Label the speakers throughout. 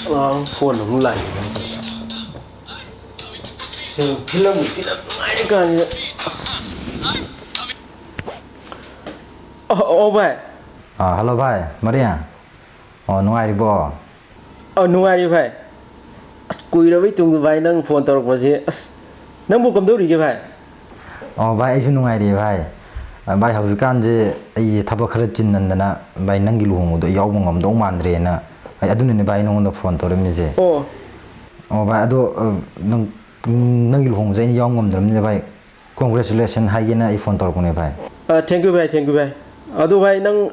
Speaker 1: phone không lại film ngay cả như ô vậy
Speaker 2: hello bhai Maria nungai ribo
Speaker 1: nungai ri bhai kui ra tung bhai nang phone tor ko je nang bu kam do ri ge bhai
Speaker 2: bhai ai nungai ri bhai bhai hauzikan je ai thaba khara chinnandana bhai nangi luhung do yaw ngam do mandre na ai adune bhai nong phone tor mi je bhai ado nangi luhung je yaw ngam dram ne bhai congratulations hai na ai phone tor ko ne bhai
Speaker 1: thank you bhai ado bhai nang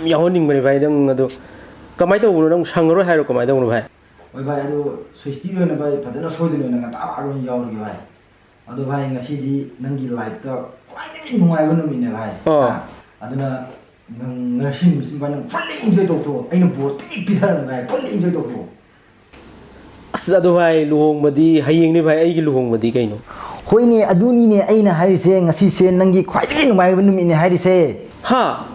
Speaker 1: yaw ning me bhai nang ado kamai to bu nang sangro hai ro kamai to bu bhai
Speaker 2: bhai ado 60 do na bhai padana soi do na ta ba ro yaw ro bhai ado bhai ngasi di nangi live to kwai nungai ba numi ne bhai aduna ngasi musim ba nang fully enjoy to aina bo ti pidar na bhai fully enjoy to
Speaker 1: ado bhai luhong madi hayeng ne bhai ai gi luhong madi kaino
Speaker 2: hoi ne aduni ne aina harise ngasi se nangi kwai nungai ba numi ne harise
Speaker 1: ha.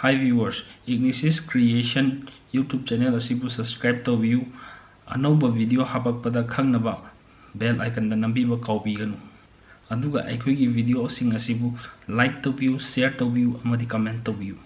Speaker 3: Hi viewers, Ignisis Creation YouTube channel asibu subscribe to view anauba video habakpada khangnaba bell icon da nambiba kaubiganu aduga aikhoi gi video sing asibu like to view share to view amadi comment to view